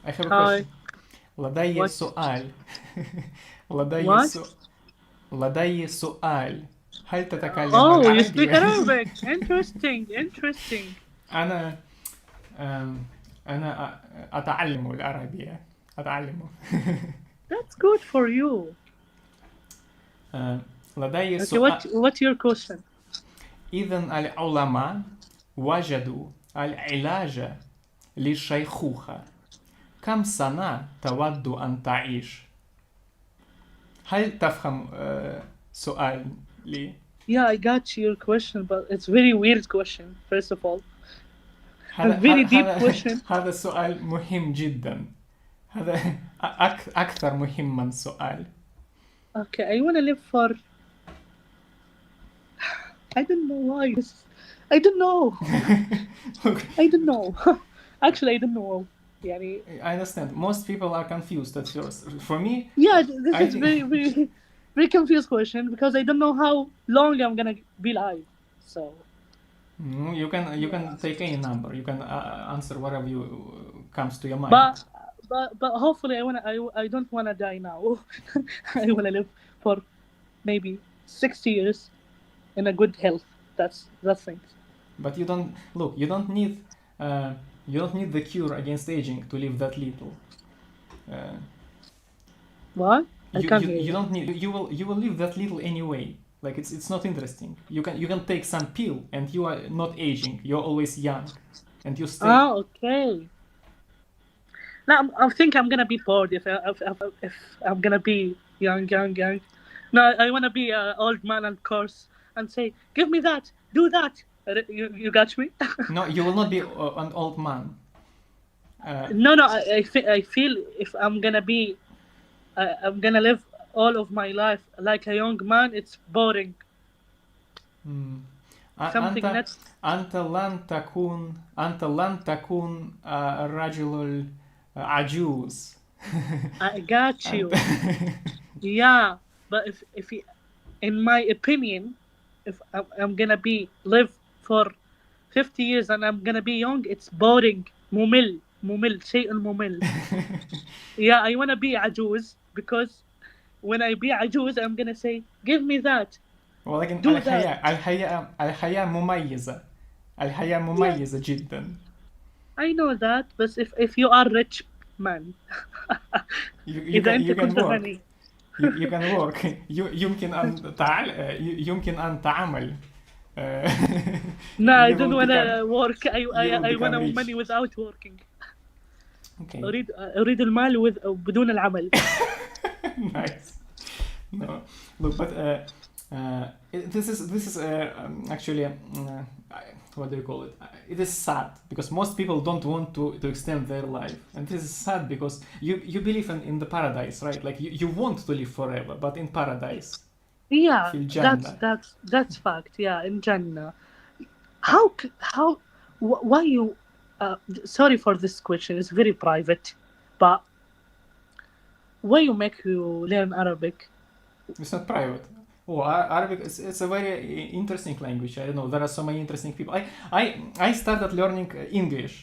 I have a Hi. question. لدي What? سؤال. لدي What? سؤال. لدي سؤال. هل تتكلم Oh, you speak العربية؟ Arabic. Interesting. Interesting. أنا أنا أتعلم العربية. أتعلم. That's good for you. لدي Okay, سؤال. what's your question? إذن العلماء وجدوا العلاج للشيخوخة. كم سنة تود أن تعيش؟ هل تفهم سؤال لي؟ Yeah, I got your question, but it's very weird question, first of all. A هذا very هذا deep هذا question. هذا سؤال مهم جدا. هذا أكثر مهم من سؤال. Okay, I want to live for... I don't know why. I don't know. Okay. I don't know. Actually, I don't know. يعني... I understand. Most people are confused at first. For me, Yeah, this I is think very, very, very confused question because I don't know how long I'm gonna be alive. So, you yeah. can take any number. You can answer whatever you comes to your mind. But but hopefully I don't wanna die now. I wanna live for maybe 60 years in a good health. That's things. But you don't look. Uh, you don't need the cure against aging to live that little. Uh, What? I you, can't you hear you you. don't need you will live that little anyway. Like it's not interesting. You can take some pill and you are not aging. You're always young, and you stay. Ah, okay. Now I think I'm gonna be bored if I'm gonna be young. No, I wanna be an old man, of course, and say, "Give me that, do that." You got me? No, you will not be an old man. Uh, No, no. I feel if I'm gonna be I'm gonna live all of my life like a young man. It's boring. mm. Something أنت not... أنت لن تكون الرجل عجوز. I got أنت you. Yeah, but in my opinion, if I'm gonna be live for 50 years and I'm gonna be young, it's boring. ممل شيء ممل. Yeah, I wanna be عجوز because when I be عجوز, I'm gonna say, give me that, ولكن do that. الحياة مميزة. الحياة Yeah, مميزة جدا. I know that, but if you are rich man, إذا أنت You can كنت work. غني. You can work. يمكن أن تعمل. No, I You don't will become wanna work. you will I become wanna rich. money without working. Okay. أريد المال بدون العمل. Nice. No, look, but this is actually what do you call it? It is sad because most people don't want to extend their life, and this is sad because you believe in the paradise, right? Like you want to live forever, but in paradise, Yeah, في الجنة. that's fact. Yeah, in Jannah. How why you? Sorry for this question. It's very private, but why you make you learn Arabic? It's not private. Oh, Arabic it's a very interesting language. I don't know. There are so many interesting people. I started learning English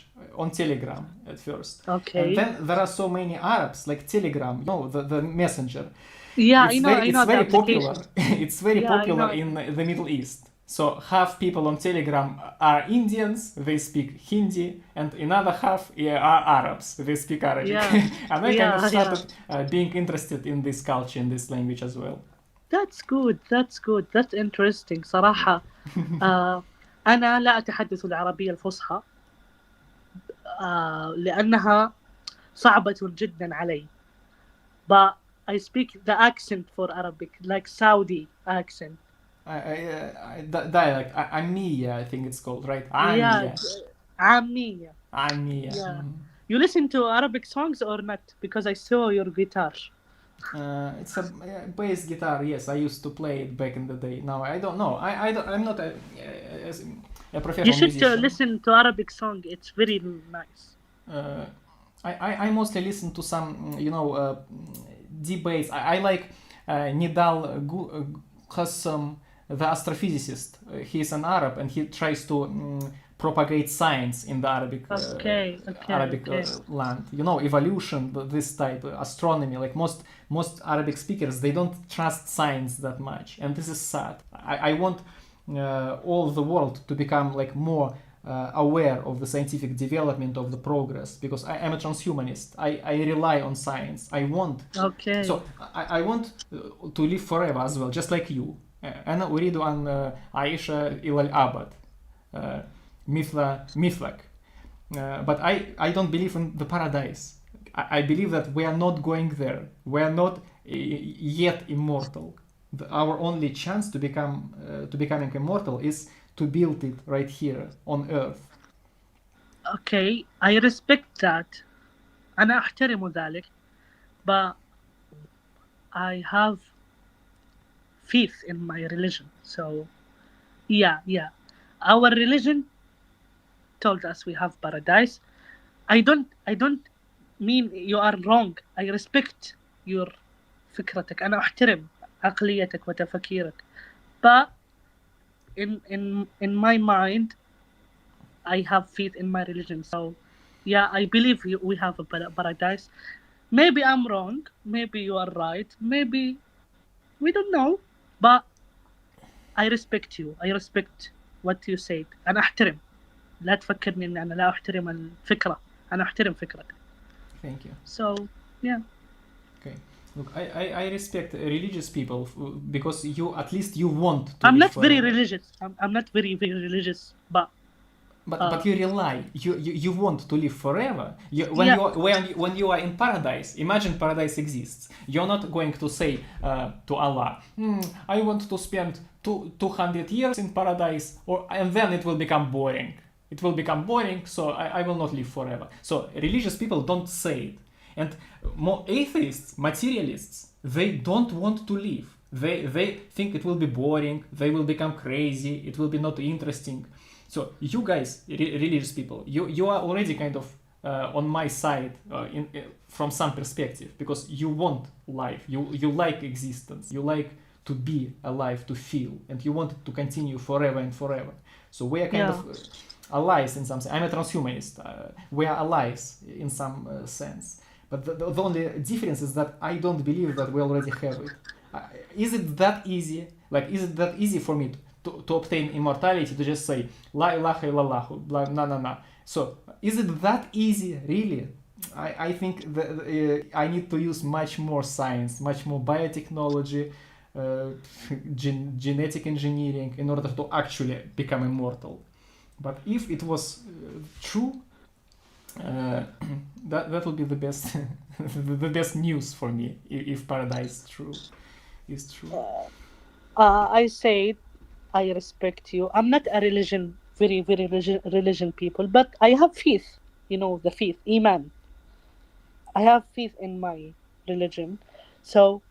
on Telegram at first, and Okay. then there are so many Arabs like Telegram. You know the messenger. Yeah, I know. I It's know the very popular. application. It's very Yeah, I popular know. in the Middle East. So half people on Telegram are Indians, they speak Hindi, and another half are Arabs, they speak Arabic. Yeah, And I kind of yeah. started being interested in this culture, in this language as well. That's good. That's good. That's interesting. صراحة. آه أنا لا أتحدث العربية الفصحى لأنها صعبة جدا علي. But I speak the accent for Arabic, like Saudi accent. Dialect, Amiya, I think it's called, right? Yeah, Amiya. عامية. Amiya. Yeah. You listen to Arabic songs or not? Because I saw your guitar. It's a bass guitar. Yes, I used to play it back in the day. Now I don't know. I'm not a You professional should musician. listen to Arabic song. It's very nice. Uh, I mostly listen to some debates. I like Nidal Qassam, the astrophysicist. He's an Arab and he tries to propagate science in the Arabic Okay. land. You know, evolution, this type, astronomy. Like most Arabic speakers, they don't trust science that much, and this is sad. I want all the world to become like more aware of the scientific development of the progress, because I am a transhumanist. I rely on science. I want Okay. so I want to live forever as well, just like you. أنا أريد أن أعيش إلى الأبد مثلك. But I don't believe in the paradise. I believe that we are not going there. We are not yet immortal. Our only chance to becoming immortal is to build it right here on earth. Okay, I respect that. أنا أحترم ذلك. But I have faith in my religion. So, yeah. Our religion told us we have paradise. I don't mean you are wrong. I respect your فكرتك. أنا أحترم عقليتك وتفكيرك. But in my mind, I have faith in my religion. So, yeah, I believe we have a paradise. Maybe I'm wrong. Maybe you are right. Maybe we don't know. But I respect you. I respect what you said. أنا أحترم. لا تفكرني إن أنا لا أحترم الفكرة. أنا أحترم فكرتك. Thank you. So, yeah. Okay. Look, I respect religious people because you at least you want to. I'm live not very forever. religious. I'm not very religious, but But you rely. You want to live forever. When you are in paradise, imagine paradise exists. You're not going to say to Allah, I want to spend 200 years in paradise, and then it will become boring. It will become boring, so I will not live forever. So religious people don't say it. And more atheists, materialists, they don't want to live. They think it will be boring, they will become crazy, it will be not interesting. So you guys, religious people, you are already kind of on my side from some perspective, because you want life, you like existence, you like to be alive, to feel, and you want it to continue forever and forever. So we are kind of allies in some sense. I'm a transhumanist. We are allies in some sense. But the only difference is that I don't believe that we already have it. Is it that easy? Like, is it that easy for me to obtain immortality, to just say La ilaha illallah, blah, na. So is it that easy, really? I think that I need to use much more science, much more biotechnology, genetic engineering in order to actually become immortal. But if it was true, that would be the best the best news for me, if paradise is true. I said I respect you. I'm not a very religion people, but I have faith. You know, the faith, iman. I have faith in my religion. So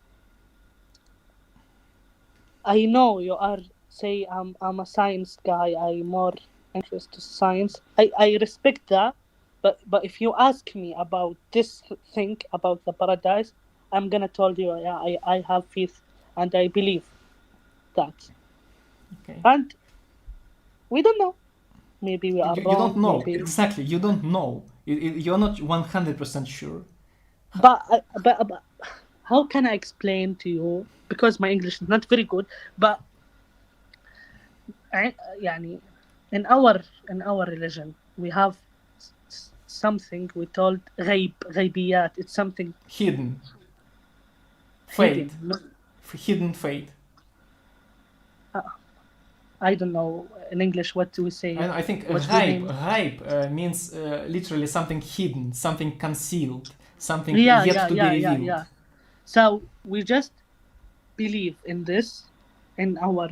I know you are say I'm a science guy. I'm more interested in science. I respect that. But if you ask me about this thing about the paradise, I'm gonna tell you, yeah, I have faith and I believe that. Okay. And we don't know. Maybe we are You wrong. don't know. Maybe. Exactly, you don't know. You're not 100% sure. But how can I explain to you? Because my English is not very good. But يعني in our religion we have something we told غيبيات. It's something Hidden. hidden. Hidden fate. I don't know in English what do we say. I think ghaib means literally something hidden, something concealed, something yet to be revealed. Yeah. So we just believe in this in our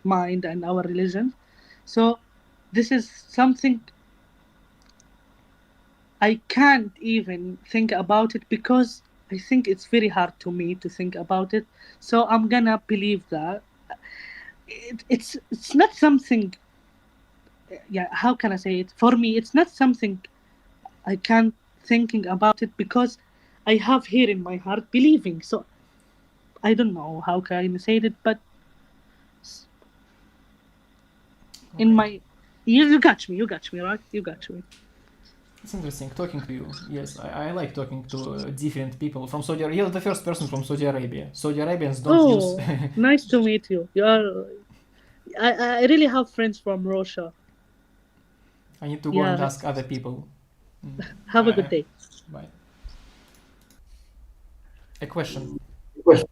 mind and our religion. So this is something I can't even think about it because I think it's very hard to me to think about it. So I'm gonna believe that it's not something. Yeah, how can I say it? For me, it's not something I can't thinking about it because I have here in my heart believing. So I don't know how can I say it, but in my You got me. You got me, right? You got me. It's interesting talking to you. Yes, I like talking to different people from Saudi Arabia. You're the first person from Saudi Arabia. Saudi Arabians don't use. Oh, nice to meet you. You are. I really have friends from Russia. I need to go and Yeah. ask other people. Mm, Have a good day. bye. A question. Oi,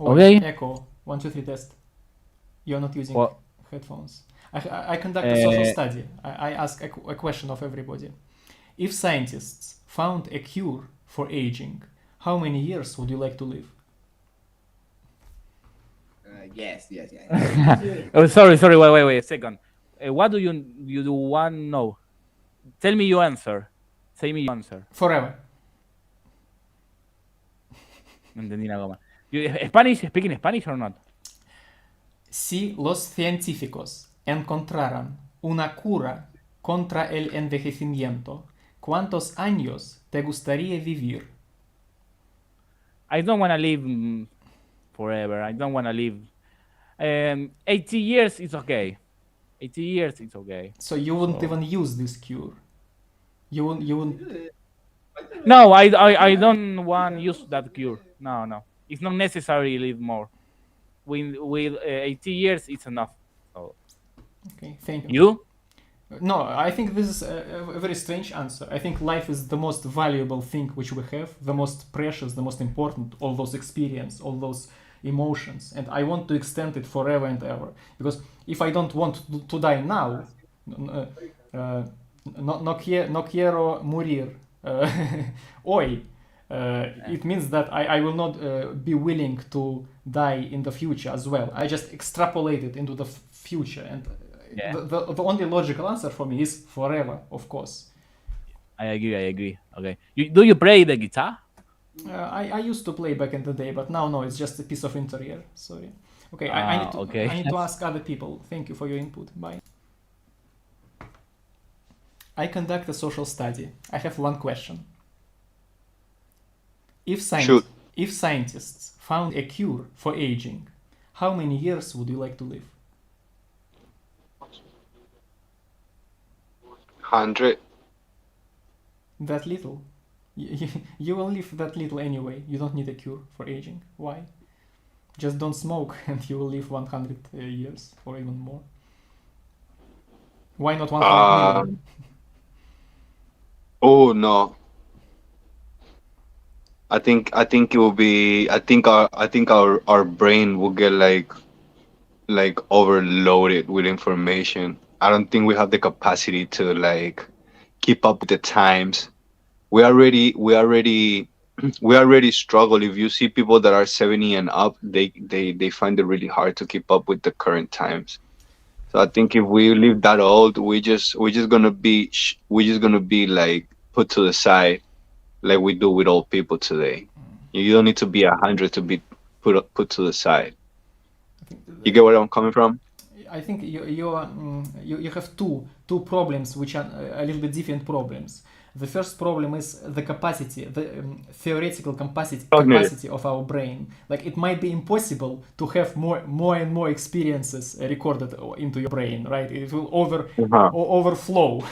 Okay. echo. 1, 2, 3 test. You're not using Well, headphones. I conduct a social uh, study. I ask a question of everybody. If scientists found a cure for aging, how many years would you like to live? Yes. oh, sorry. Wait a second. What do you want? No. Tell me your answer. Say me your answer. Forever. No entendí nada más. Spanish? Speaking Spanish or not? Si los científicos encontraran una cura contra el envejecimiento, ¿cuántos años te gustaría vivir? I don't want to live forever. I don't want to live. 80 years is okay. 80 years is okay. So you wouldn't So- even use this cure. You wouldn't. No, I don't want to use that cure. No. It's not necessary live more. With 80 years, it's enough. So Okay, thank you. you? No, I think this is a very strange answer. I think life is the most valuable thing which we have, the most precious, the most important. All those experience, all those emotions, and I want to extend it forever and ever. Because if I don't want to die now, no quiero morir hoy. It means that I will not be willing to die in the future as well. I just extrapolate it into the future, and Yeah. the only logical answer for me is forever, of course. I agree. Okay. Do you play the guitar? I used to play back in the day, but now no, it's just a piece of interior. Sorry. Okay, I need to Okay. I need to ask other people. Thank you for your input. Bye. I conduct a social study. I have one question. Shoot. If scientists found a cure for aging, how many years would you like to live? 100. That little. You will live that little anyway. You don't need a cure for aging. Why? Just don't smoke and you will live 100 years or even more. Why not 100 million? Oh no. I think it will be. I think our brain will get like overloaded with information. I don't think we have the capacity to like keep up with the times. We already we already struggle. If you see people that are 70 and up, they find it really hard to keep up with the current times. So I think if we live that old, we're just gonna be like put to the side like we do with old people today. You don't need to be 100 to be put to the side. I think You get where I'm coming from? I think you have two problems which are a little bit different problems. The first problem is the capacity, the theoretical Cognitive. capacity of our brain. Like it might be impossible to have more and more experiences recorded into your brain, right? It will Uh-huh. overflow.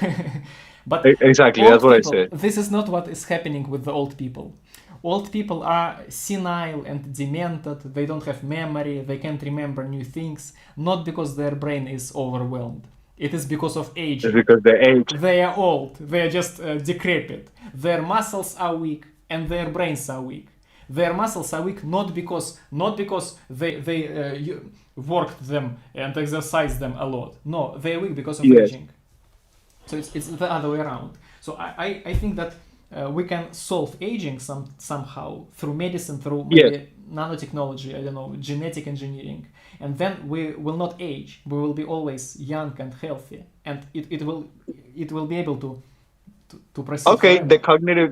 But Exactly. old That's what I people, said. this is not what is happening with the old people. Old people are senile and demented, they don't have memory, they can't remember new things, not because their brain is overwhelmed. It is because of It's aging. because the age. They are old, they are just decrepit. Their muscles are weak and their brains are weak. Their muscles are weak not because they worked them and exercised them a lot. No, they are weak because of Yes. aging. So it's the other way around. So I think that we can solve aging somehow through medicine, through maybe Yes. nanotechnology, I don't know, genetic engineering, and then we will not age. We will be always young and healthy, and it will be able to proceed Okay, forever.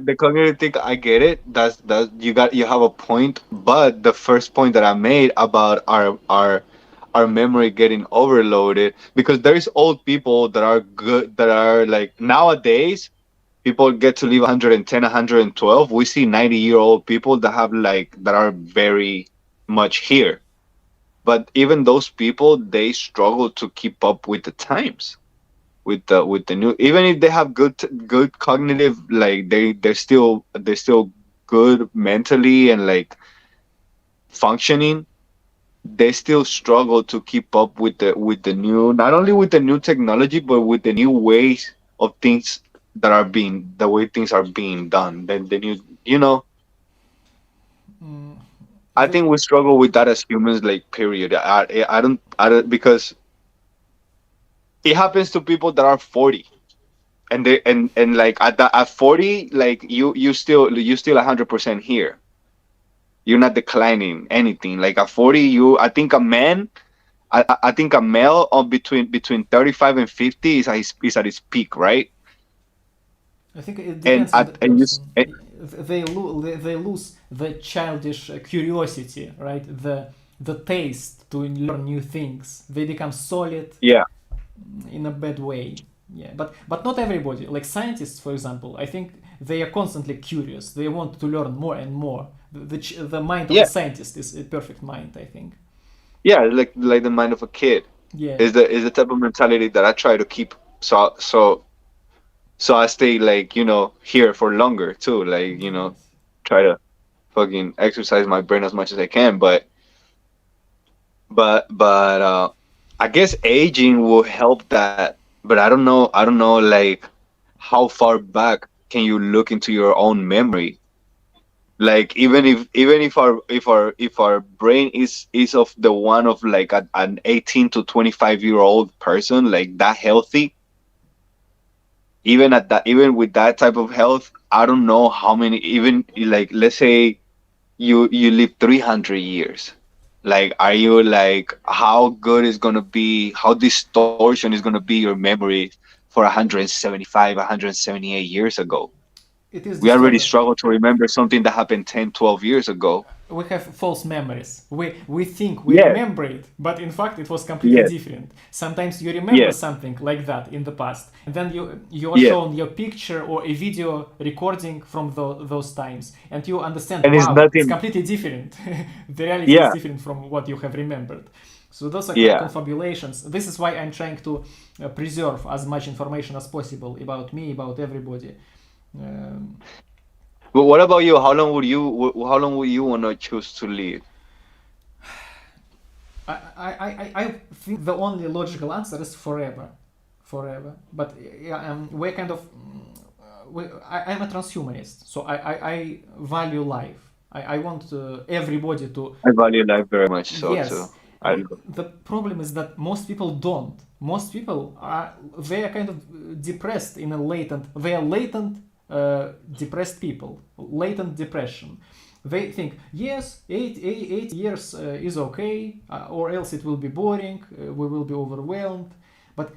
the cognitive thing, I get it. That's you have a point, but the first point that I made about our memory getting overloaded, because there is old people that are good, that are like nowadays people get to live 110, 112. We see 90-year-old people that have like that are very much here. But even those people, they struggle to keep up with the times. with the new, even if they have good cognitive, like they're still good mentally and like functioning, they still struggle to keep up with the new, not only with the new technology but with the new ways of things that are being, the way things are being done, the new, you know. Mm, I the, think we struggle with that as humans, like period. I don't because it happens to people that are 40, and they and like at 40, like you still 100% here. You're not declining anything. Like at 40, I think a man, I think a male on between 35 and 50 is at his peak, right? I think it And depends on the and person. They lose the childish curiosity, right? The taste to learn new things. They become solid yeah, in a bad way. Yeah, but not everybody. Like scientists, for example, I think they are constantly curious. They want to learn more and more. The mind of a yeah, scientist is a perfect mind, I think. yeah, like the mind of a kid Yeah. is the type of mentality that I try to keep. So I stay, like, here for longer too. Like, Yes. try to fucking exercise my brain as much as I can. But I guess aging will help that. But I don't know. I don't know, like, how far back can you look into your own memory? Like, even if our brain is of the one of like an 18 to 25-year-old person, like that healthy, even with that type of health, I don't know how many, even like, let's say you live 300 years. Like, are you, like, how good is going to be, how distortion is going to be your memory for 175, 178 years ago? It is We already distorted. struggle to remember something that happened 10, 12 years ago. We have false memories. We think we Yes, remember it, but in fact it was completely yes, different. Sometimes you remember yes, something like that in the past, and then you are yes. shown your picture or a video recording from those times, and you understand, And it's wow, it's nothing. completely different. The reality is Yeah, different from what you have remembered. So those are yeah. confabulations. This is why I'm trying to preserve as much information as possible about me, about everybody. Um, But what about you? How long would you want to choose to live? I think the only logical answer is forever, forever. But yeah, we're kind of I'm a transhumanist, so I value life. I want everybody to. I value life very much so too. Yes, I but the problem is that most people don't. Most people are, they are kind of depressed in a latent. They are latent depressed people. Latent depression. They think yes, 8 years is okay, or else it will be boring. We will be overwhelmed. But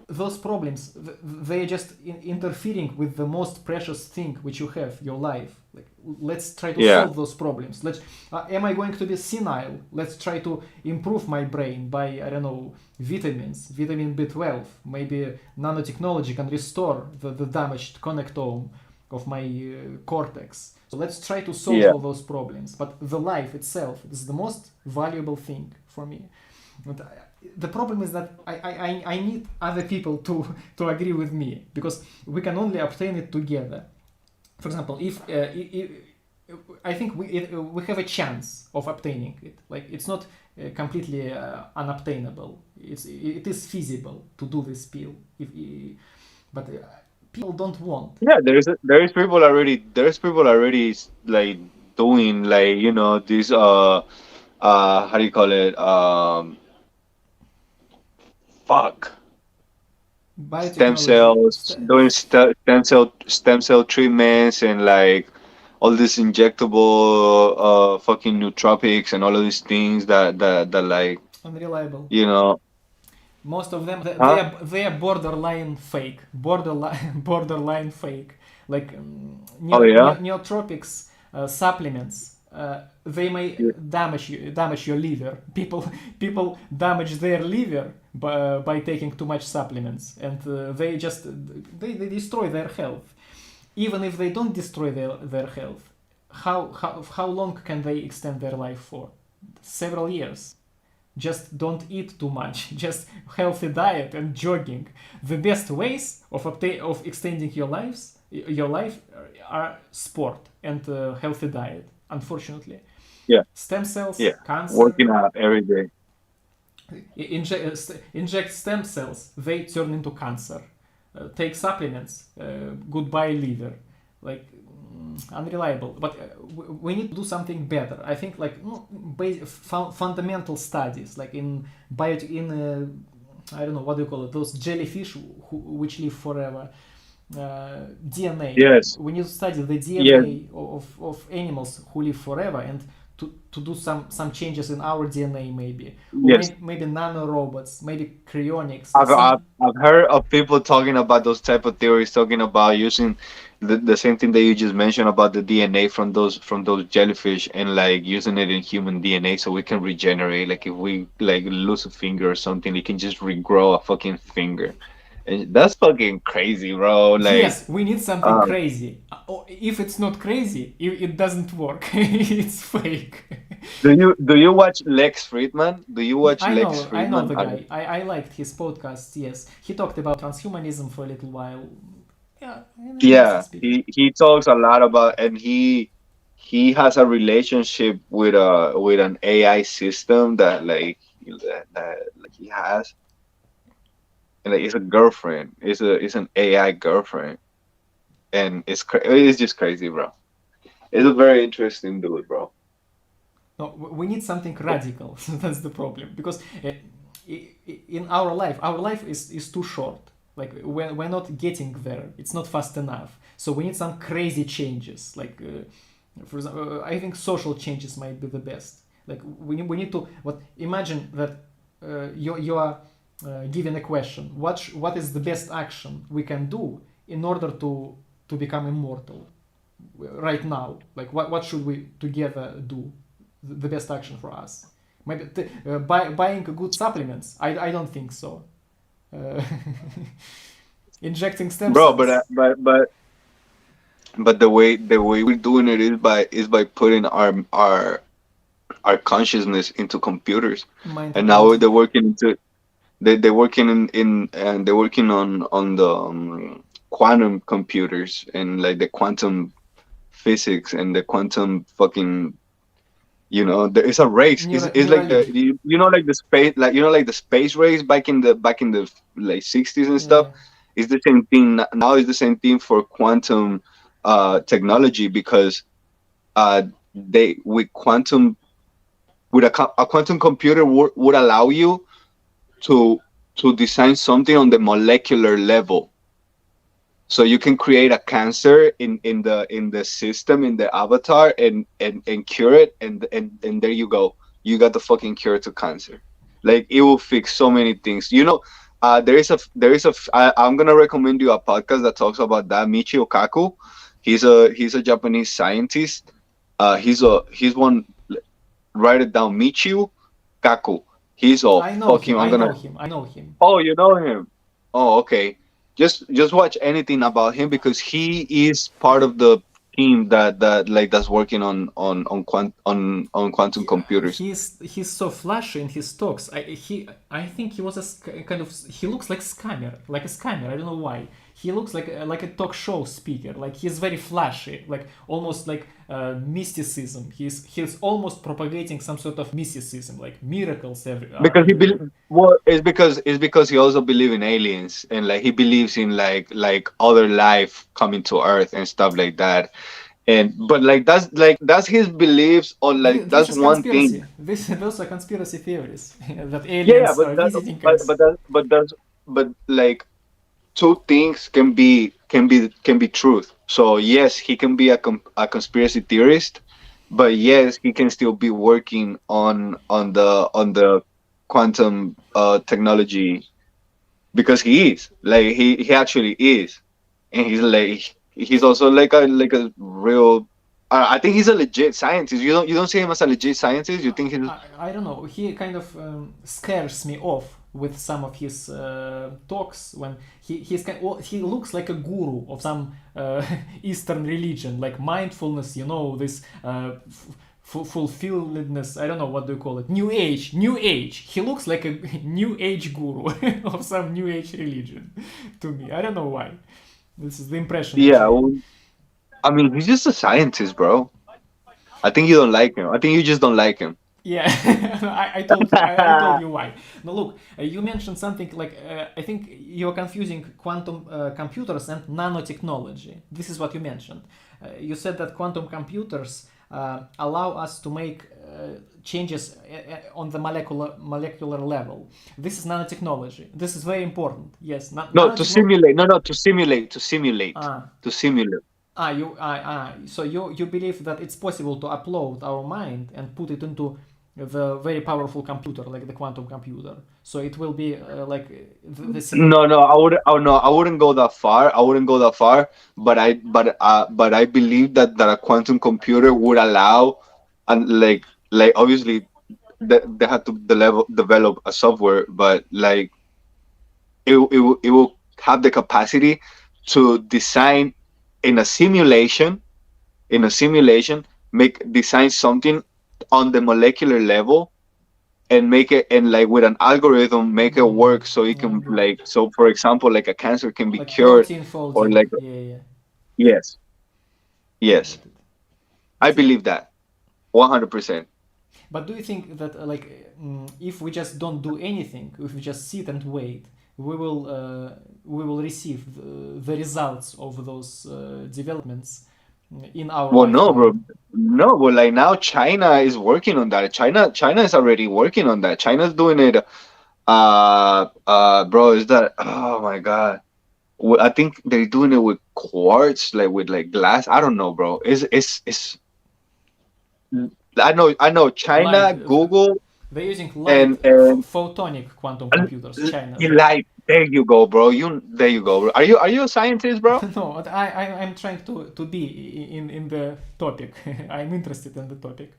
those problems, they are just interfering with the most precious thing which you have, your life. Like, let's try to Yeah, solve those problems. Am I going to be senile? Let's try to improve my brain by, I don't know, vitamins, vitamin B12. Maybe nanotechnology can restore the damaged connectome of my cortex. So let's try to solve yeah. all those problems. But the life itself is the most valuable thing for me. But the problem is that I need other people to agree with me, because we can only obtain it together. For example, if I think we have a chance of obtaining it. Like, it's not completely unobtainable. It is feasible to do this pill. But people don't want. Yeah, there's people already like doing, like, this, how do you call it, fuck, stem Biotechnology. cells, doing stem cell treatments, and like all these injectable fucking nootropics and all of these things that like, Unreliable. you know Most of them, huh? they are borderline fake. Borderline borderline fake. Like Oh yeah. nootropics supplements. They may Yeah. damage your liver. People damage their liver by taking too much supplements, and they destroy their health. Even if they don't destroy their health, how long can they extend their life for? Several years. Just don't eat too much. Just healthy diet and jogging. The best ways of extending your life are sport and healthy diet. Unfortunately, Yeah, stem cells, yeah. cancer. Working out every day. Inject stem cells, they turn into cancer. Take supplements, goodbye liver. Like unreliable. But we need to do something better. I think like fundamental studies, like in I don't know what do you call it, those jellyfish which live forever. DNA. Yes, We need to study the yes, DNA of animals who live forever and to do some changes in our DNA maybe, or yes. maybe nanorobots, maybe cryonics, I've, I've some. I've heard of people talking about those type of theories, talking about using the same thing that you just mentioned about the DNA from those jellyfish and like using it in human DNA so we can regenerate. Like if we like lose a finger or something, it can just regrow a fucking finger. And that's fucking crazy, bro. Like, Yes, we need something uh, crazy. If it's not crazy, it doesn't work. It's fake. do you watch Lex Friedman? Do you watch Lex I know Friedman? the guy. I liked his podcast. Yes, he talked about transhumanism for a little while. Yeah, an interesting Yeah, speaker. he talks a lot about, and he has a relationship with an AI system that like he has, and like it's a girlfriend. It's an AI girlfriend, and it's just crazy, bro. It's a very interesting dude, bro. No, we need something radical. That's the problem because in our life is too short. Like we're not getting there. It's not fast enough. So we need some crazy changes. Like for example, I think social changes might be the best. Like we need to imagine that you are given a question. What is the best action we can do in order to become immortal right now? Like what should we together do? The best action for us. Maybe buying good supplements. I don't think so. Uh, injecting stem Bro, but cells. but the way we're doing it is by putting our consciousness into computers, Mind and now quantum. they're working in and they're working on the quantum computers and like the quantum physics and the quantum fucking, there is a race. It's like the Neuralink. like the space, like like the space race back in the like 60s and Yeah, stuff. yeah. It's the same thing now. It's the same thing for quantum technology, because they with a quantum computer would allow you to design something on the molecular level, so you can create a cancer in the system, in the avatar, and cure it, and there you go. You got the fucking cure to cancer. Like, it will fix so many things. I'm gonna recommend you a podcast that talks about that. Michio Kaku. He's a Japanese scientist. He's one. Write it down. Michio Kaku. He's all I know fucking. him. I'm I gonna. know him. I know him. Oh, you know him. Oh, okay. Just watch anything about him, because he is part of the team that's working on quantum computers. He's so flashy in his talks. I think he was kind of, he looks like scammer, like a scammer. I don't know why. He looks like a talk show speaker. Like he's very flashy, like almost like mysticism. He's almost propagating some sort of mysticism, like miracles are Because he everywhere. bel well, it's because he also believes in aliens, and like he believes in like other life coming to Earth and stuff like that. And but like that's his beliefs, or like This that's is one thing. conspiracy. Those are conspiracy theories that Yeah, yeah, aliens but are that, visiting but us. but that, but that's but like two things can be truth. So yes, he can be a conspiracy theorist, but yes, he can still be working on the quantum technology, because he is like he actually is, and he's also like a real. I think he's a legit scientist. You don't see him as a legit scientist. You think he's I don't know. He kind of scares me off with some of his talks when he looks like a guru of some Eastern religion, like mindfulness. This fulfilledness. I don't know what do you call it. New age, new age. He looks like a new age guru of some new age religion to me. I don't know why. This is the impression Yeah, actually. well, I mean, he's just a scientist, bro. I think you don't like him. I think you just don't like him. Yeah, I told you why. Now look, you mentioned something like I think you're confusing quantum computers and nanotechnology. This is what you mentioned. You said that quantum computers allow us to make changes on the molecular level. This is nanotechnology. This is very important. Yes, No, to nanotechnology. simulate. No, no, to simulate, Ah, to simulate. so you believe that it's possible to upload our mind and put it into the very powerful computer, like the quantum computer. So it will be like the No, no, I would. Oh no, I wouldn't go that far. I wouldn't go that far. But I believe that a quantum computer would allow, and like obviously they have to develop a software, but like it will have the capacity to design in a simulation make design something on the molecular level and make it, and like with an algorithm make it work so it I can, got it. like, so for example, like a cancer can be Like cured, protein or folding. like, Yeah, yeah, yes, I yes, got it. I But believe that 100%. but do you think that if we just don't do anything, if we just sit and wait, we will receive the results of those developments in our Well, no, bro. lifetime? No, well, like now China is working on that. China is already working on that. China's doing it. Bro, is that? Oh my God. I think they're doing it with quartz, like with like glass. I don't know, bro. It's. I know. Light. China, Google, They're using light and photonic quantum computers. China. you like. There you go, bro. There you go, bro. Are you a scientist, bro? No, but I'm trying to be in the topic. I'm interested in the topic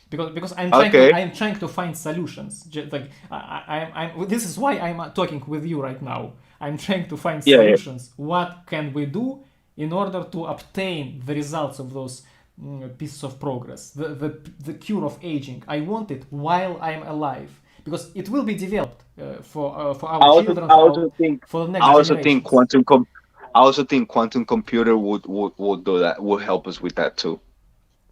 because Okay. I'm trying to find solutions. Like I'm this is why I'm talking with you right now. I'm trying to find Yeah, yeah, solutions. What can we do in order to obtain the results of those pieces of progress? The cure of aging. I want it while I'm alive because it will be developed for I our also children, I also think for the I next also think generations. I also think quantum computer would do that, would help us with that too.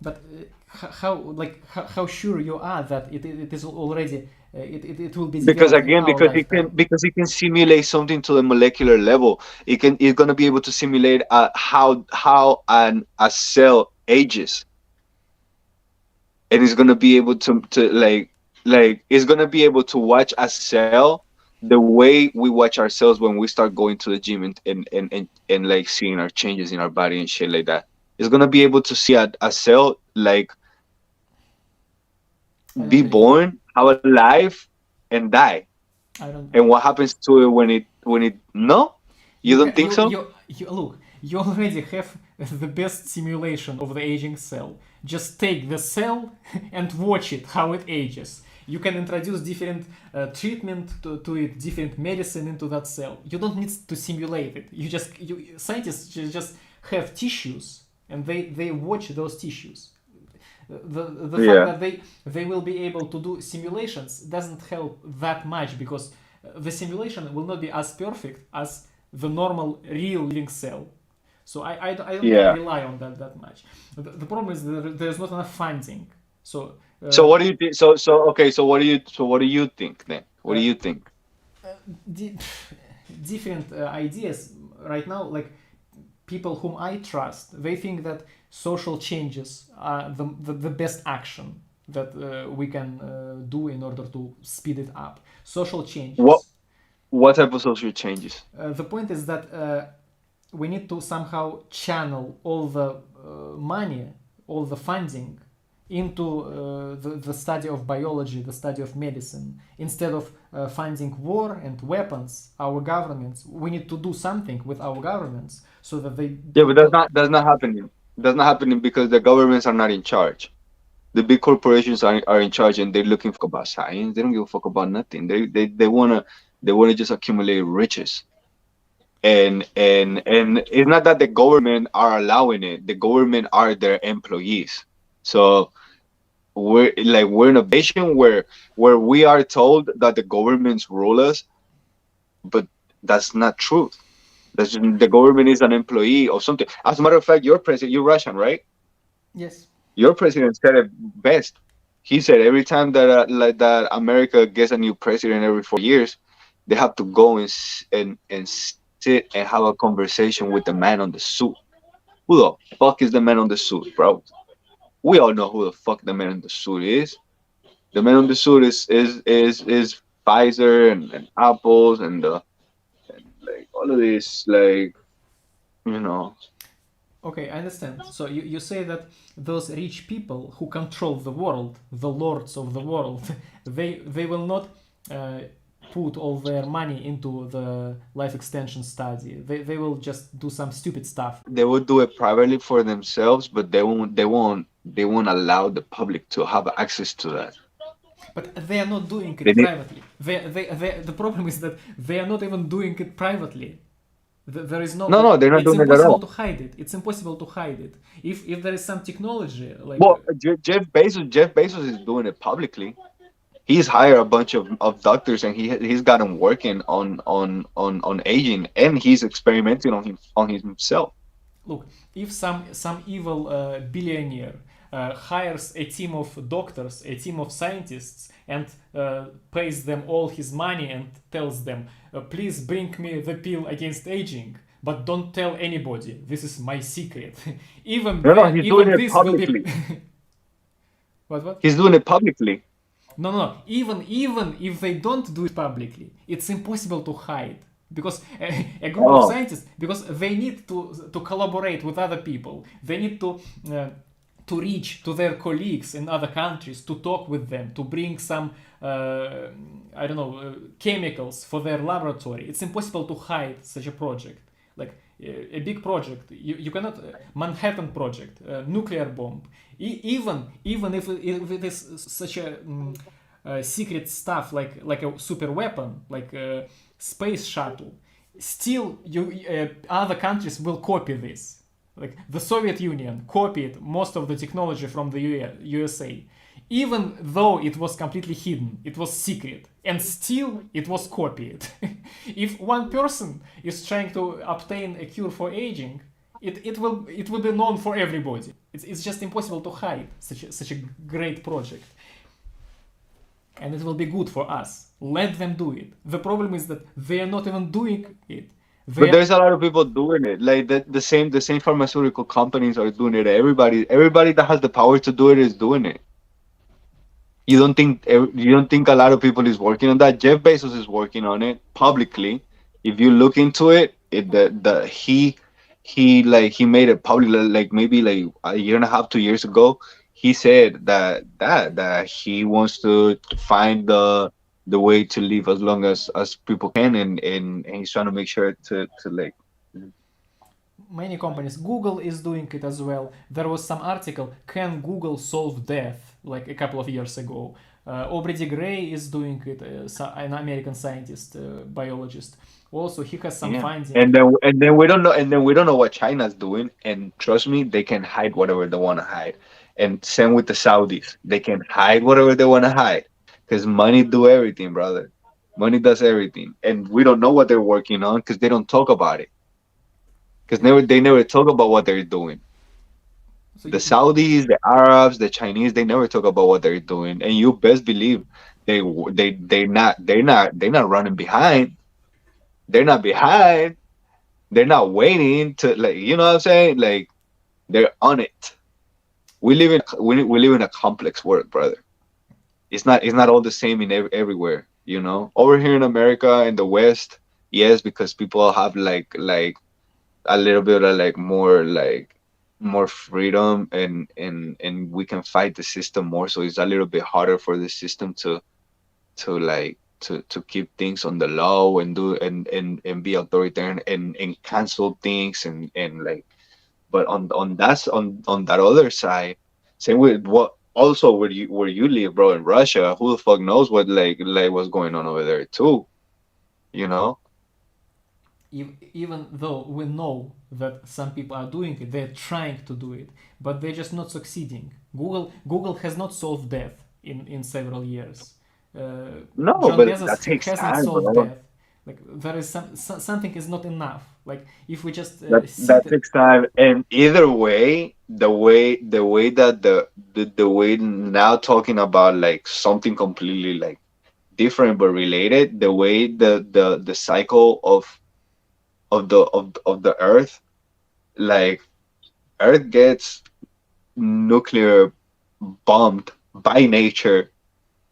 But how sure you are that it is already it will be Because developed in again, our lifetime? because it can simulate something to the molecular level. It's gonna be able to simulate how a cell ages, and it's gonna be able to it's gonna be able to watch a cell the way we watch ourselves when we start going to the gym and like seeing our changes in our body and shit like that. It's gonna be able to see a cell like I be don't really. born, have a life, and die. I don't. And what happens to it when it no? You You don't can think so? you look. You already have the best simulation of the aging cell. Just take the cell and watch it how it ages. You can introduce different treatment to it, different medicine into that cell. You don't need to simulate it. Scientists just have tissues and they watch those tissues. The fact Yeah. that they will be able to do simulations doesn't help that much because the simulation will not be as perfect as the normal real living cell. So I don't Yeah. rely on that much. The problem is there's not enough funding. So So what do you think? So okay. So what do you think then? What do uh, you think? di- different ideas right now, like people whom I trust, they think that social changes are the best action that we can do in order to speed it up. Social What changes. what type of social changes? The point is that we need to somehow channel all the money, all the funding into the study of biology, the study of medicine. Instead of funding war and weapons, our governments, we need to do something with our governments so that they Yeah, but don't. that's not happening. That's not happening because the governments are not in charge. The big corporations are in charge, and they're looking for about science. They don't give a fuck about nothing. They wanna just accumulate riches. And it's not that the government are allowing it. The government are their employees. So we're in a position where we are told that the governments rule us, but that's not truth. That's just, the government is an employee of something. As a matter of fact, your president, you're Russian, right? Yes. Your president said it best. He said every time that like that America gets a new president every 4 years, they have to go and sit and have a conversation with the man on the suit. Who the fuck is the man on the suit, bro? We all know who the fuck the man on the suit is. The man on the suit is Pfizer and Apples and like all of this like you know. Okay, I understand. So you say that those rich people who control the world, the lords of the world, they will not uh, put all their money into the life extension study. They will just do some stupid stuff. They will do it privately for themselves, but they won't allow the public to have access to that. But they are not doing They it need, privately. The problem is that they are not even doing it privately. There is no no, like no, they're not it's doing it at impossible all. to hide it. It's impossible to hide it. If there is some technology like Well, Jeff Bezos is doing it publicly. He's hired a bunch of doctors and he's got them working on aging and he's experimenting on himself. look, if some evil billionaire hires a team of doctors, a team of scientists, and pays them all his money and tells them, "Please bring me the pill against aging, but don't tell anybody. This is my secret." even No, no, then, he's doing even it this will be. publicly. What? He's doing it publicly. No, no, no. Even if they don't do it publicly, it's impossible to hide because a group of Oh, scientists, because they need to collaborate with other people. They need uh, to reach to their colleagues in other countries, to talk with them, to bring some I don't know chemicals for their laboratory. It's impossible to hide such a project. Like a big project, you cannot Manhattan project, nuclear bomb. Even if it is such a secret stuff like a super weapon, like a space shuttle, still you other countries will copy this. Like the Soviet Union copied most of the technology from the USA, even though it was completely hidden, it was secret, and still it was copied. If one person is trying to obtain a cure for aging, it will be known for everybody. It's just impossible to hide such a great project, and it will be good for us. Let them do it. The problem is that they are not even doing it. They but are, there's a lot of people doing it. Like the same pharmaceutical companies are doing it. Everybody that has the power to do it is doing it. You don't think a lot of people is working on that? Jeff Bezos is working on it publicly. If you look into it, the he made it public like maybe like a year and a half, 2 years ago. He said that he wants to find the way to live as long as people can, and he's trying to make sure to like. many companies. Google is doing it as well. There was some article, "Can Google solve death?" like a couple of years ago. Aubrey de Grey is doing it, an American scientist, biologist. Also, he has some Yeah. finding. And then we don't know what China's doing. And trust me, they can hide whatever they want to hide. And same with the Saudis. They can hide whatever they want to hide. Because money do everything, brother. Money does everything. And we don't know what they're working on because they don't talk about it. Because they never talk about what they're doing. So The Saudis, the Arabs, the Chinese, they never talk about what they're doing. And you best believe they're not running behind. They're not behind. They're not waiting to like what I'm saying? Like they're on it. We live in a complex world, brother. It's not all the same in everywhere, Over here in America in the West, yes, because people have like a little bit of like more freedom and we can fight the system more, so it's a little bit harder for the system to keep things on the low and do and be authoritarian and cancel things and like but on that other side, same with what also where you live, bro, in Russia, who the fuck knows what like what's going on over there too, you know? even though we know that some people are doing it, they're trying to do it, but they're just not succeeding. Google has not solved death in several years. No, John but Bezos that takes hasn't time, solved bro. death. Like there is something is not enough. Like if we just That sit. takes time, and either way, the way that the way now talking about like something completely like different but related, the way the cycle of the Earth, like Earth gets nuclear bombed by nature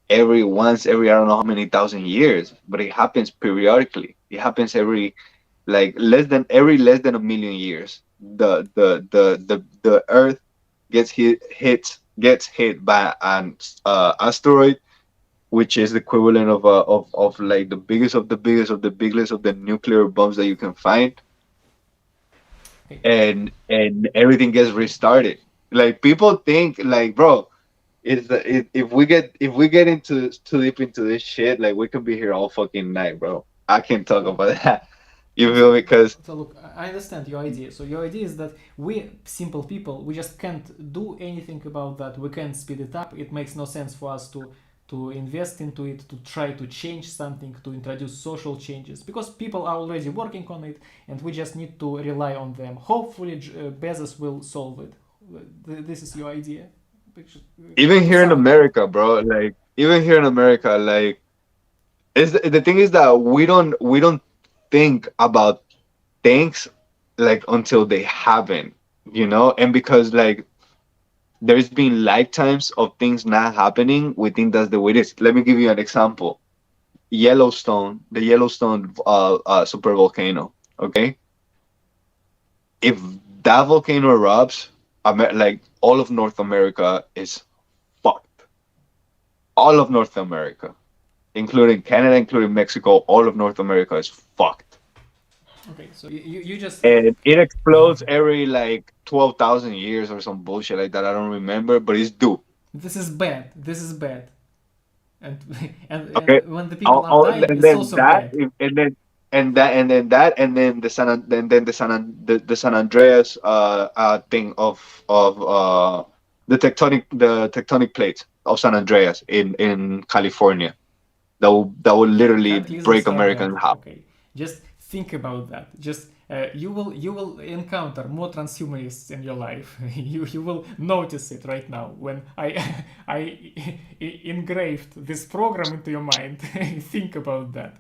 every I don't know how many thousand years, but it happens periodically. It happens every like less than a million years. The Earth gets hit by an asteroid, which is the equivalent of like the biggest of the biggest of the biggest of the nuclear bombs that you can find, Okay, and everything gets restarted. Like people think like, bro, if we get into too deep into this shit, like we could be here all fucking night, bro. I can't talk about that. You feel so, me? Because so look, I understand your idea. So your idea is that we simple people, we just can't do anything about that. We can't speed it up. It makes no sense for us to invest into it, to try to change something, to introduce social changes, because people are already working on it, and we just need to rely on them. Hopefully, Bezos will solve it. This is your idea. even To here in sum it up. America, bro, like even here in America, like is the thing is that we don't think about things like until they happen, and because like there's been lifetimes of things not happening, we think that's the way it is. Let me give you an example. The Yellowstone super volcano. Okay, if that volcano erupts, like all of North America is fucked. All of North America, including Canada, including Mexico, all of North America is fucked. Okay, so you just And it explodes every like 12,000 years or some bullshit like that. I don't remember, but it's due. this is bad. This is bad. And Okay. and when the people are dying, And it's then also that, bad. and then the the San Andreas thing of the tectonic plates of San Andreas in California that will literally Can't reasons break are America bad. in half. Okay, just think about that. Just you will encounter more transhumanists in your life. You will notice it right now when I engraved this program into your mind. Think about that.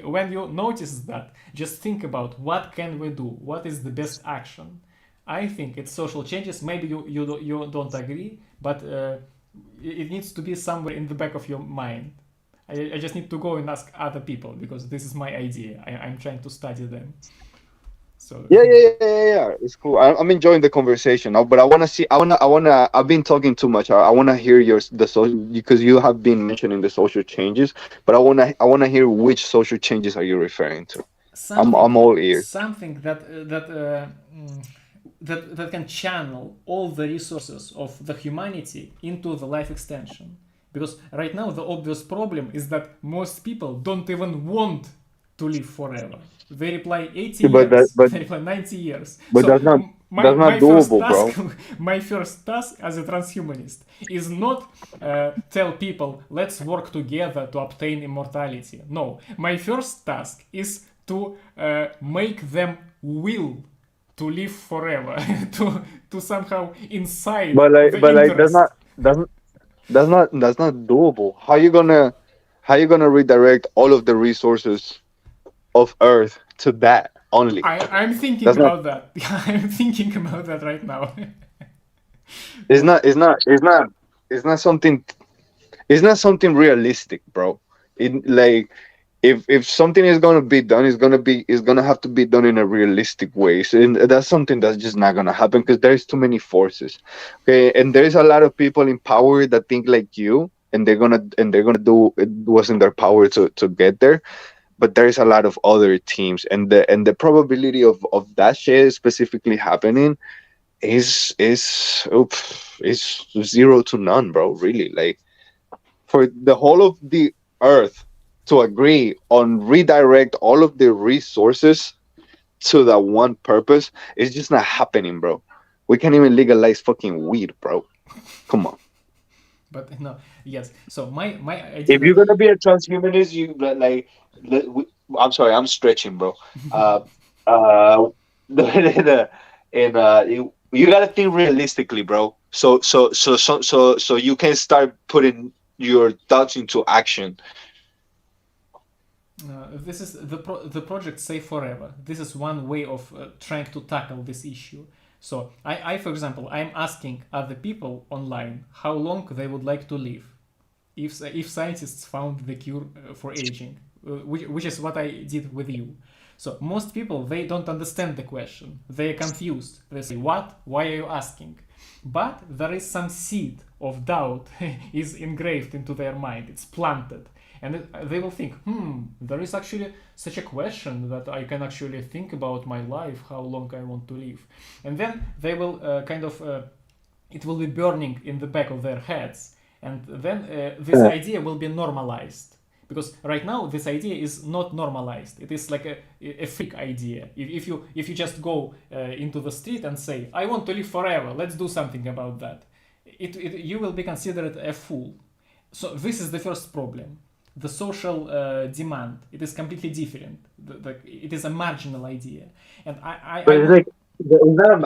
When you notice that, just think about what can we do. What is the best action? I think it's social changes. Maybe you don't agree, but it needs to be somewhere in the back of your mind. I just need to go and ask other people because this is my idea. I'm trying to study them. So Yeah, yeah. It's cool. I'm enjoying the conversation now, but I want to see. I've been talking too much. I want to hear the social because you have been mentioning the social changes, but I want to hear which social changes are you referring to. I'm something all ears. something that can channel all the resources of the humanity into the life extension. Because right now the obvious problem is that most people don't even want to live forever. They reply 80 Yeah, but that years, but they reply 90 years. but So my, that's not my first doable, task, bro. my first task as a transhumanist is not tell people let's work together to obtain immortality. No, my first task is to make them will to live forever, to somehow inside the But like interest. that's that's not doable. How you gonna redirect all of the resources of Earth to that only? I'm thinking That's not. about that. I'm thinking about that right now. It's not. It's not. It's not. It's not something. It's not something realistic, bro. It like if something is gonna be done, it's gonna have to be done in a realistic way. So and that's something that's just not gonna happen because there's too many forces. Okay, and there's a lot of people in power that think like you, and they're gonna do it was in their power to get there. But there's a lot of other teams, and the probability of that shit specifically happening is zero to none, bro. Really, like for the whole of the earth to agree on redirect all of the resources to that one purpose, it's just not happening, bro. We can't even legalize fucking weed, bro. Come on. But no, yes. So my idea If you're that gonna be a transhumanist, you like. I'm sorry, I'm stretching, bro. Uh, the, and you gotta think realistically, bro. So you can start putting your thoughts into action. this is the project Save Forever. This is one way of trying to tackle this issue. So for example, I'm asking other people online how long they would like to live if scientists found the cure for aging, which is what I did with you. So most people, they don't understand the question. They are confused. They say, "What? Why are you asking?" But there is some seed of doubt is engraved into their mind. It's planted, and they will think, there is actually such a question that I can actually think about my life, how long I want to live, and then they will it will be burning in the back of their heads, and then this idea will be normalized, because right now this idea is not normalized. It is like a freak idea. If you just go into the street and say, I want to live forever, let's do something about that, you will be considered a fool. So this is the first problem. The social demand, it is completely different. It is a marginal idea, and But I it's want. like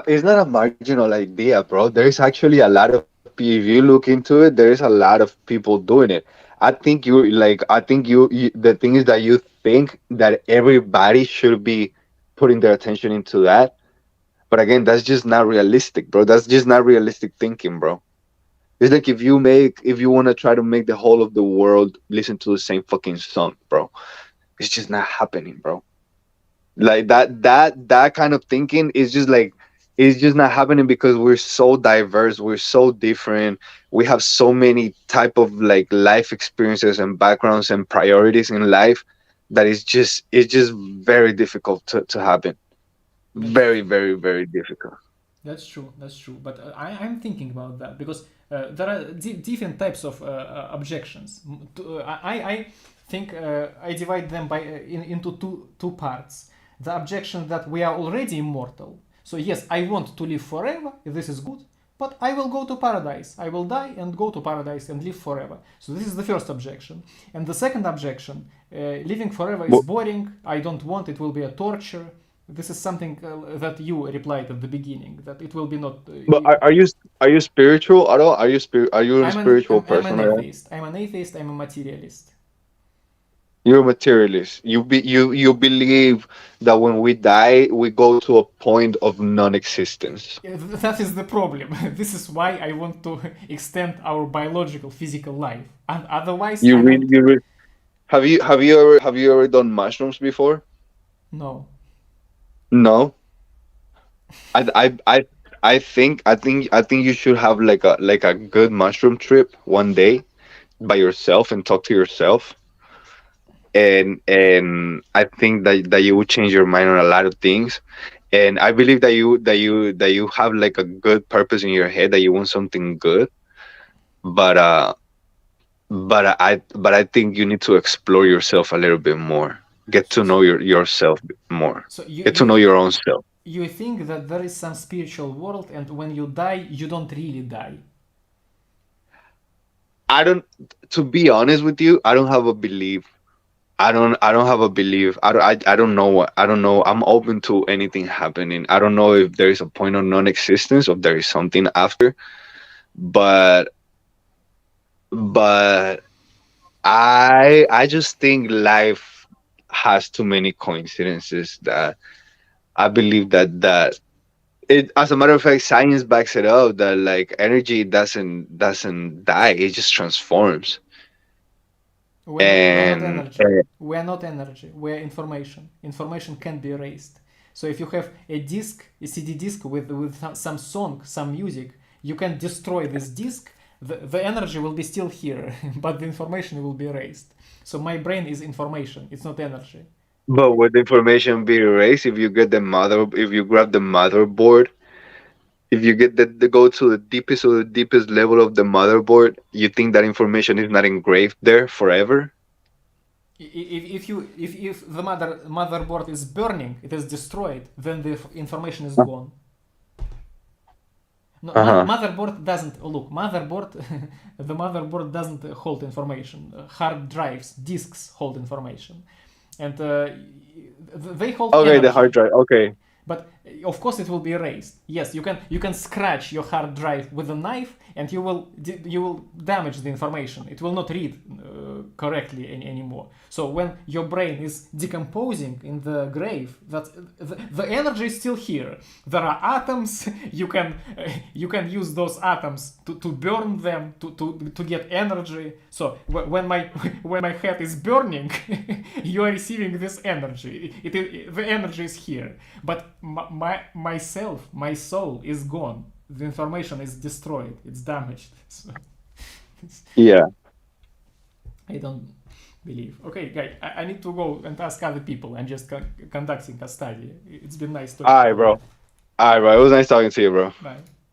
it's not a marginal idea, bro. There is actually a lot of if you look into it, there is a lot of people doing it. I think you the thing is that you think that everybody should be putting their attention into that. But again, that's just not realistic, bro. That's just not realistic thinking, bro. It's like if you want to try to make the whole of the world listen to the same fucking song, bro. It's just not happening, bro. Like that kind of thinking is just like it's just not happening because we're so diverse, we're so different, we have so many type of like life experiences and backgrounds and priorities in life that it's just very difficult to happen. That's Very, very, very difficult. That's true. That's true. But I'm thinking about that because there are different types of objections. I think I divide them into two parts. The objection that we are already immortal. So yes, I want to live forever. This is good. But I will go to paradise. I will die and go to paradise and live forever. So this is the first objection. And the second objection, living forever is But, boring. I don't want. It will be a torture. This is something that you replied at the beginning, that it will be not. but are you spiritual at all? Are you a spiritual I'm an person at all? atheist. I'm an atheist. I'm a materialist. You're a materialist. You believe that when we die, we go to a point of non-existence. That is the problem. This is why I want to extend our biological, physical life. And otherwise, You I really, want. you really, have you ever done mushrooms before? No. No. I I I I think you should have like a good mushroom trip one day by yourself and talk to yourself. And I think that you would change your mind on a lot of things. And I believe that you have like a good purpose in your head, that you want something good. But I think you need to explore yourself a little bit more. Get So, to know yourself more. so Get to know your own self. you think that there is some spiritual world, and when you die, you don't really die. I don't. To be honest with you, I don't have a belief. I don't have a belief. I don't know what. I don't know. I'm open to anything happening. I don't know if there is a point of non-existence or there is something after. But but I just think life has too many coincidences that I believe that it, as a matter of fact, science backs it up that like energy doesn't die. It just transforms. We're not And energy. We're not energy. We're information. Information can be erased. So if you have a disc, a CD disc with some song, some music, you can destroy this disc. The energy will be still here, but the information will be erased. So my brain is information. It's not energy. but would the information be erased if you if you grab the motherboard, if you get the go to the deepest or the deepest level of the motherboard, you think that information is not engraved there forever? if the motherboard is burning, it is destroyed, then the information is gone. No, motherboard doesn't look. The motherboard doesn't hold information. Hard drives, disks hold information, and they hold. Okay, energy. the hard drive. Okay. But of course it will be erased. Yes, you can scratch your hard drive with a knife, and you will damage the information. It will not read correctly anymore. So when your brain is decomposing in the grave, the energy is still here. There are atoms. You can use those atoms to burn them to get energy. So when my head is burning, you are receiving this energy. The energy is here, but my soul is gone. The information is destroyed. It's damaged. So, Yeah. I don't believe. Okay, guys, I need to go and ask other people. I'm just conducting a study. It's been nice talking. All right, bro. It was nice talking to you, bro. Bye.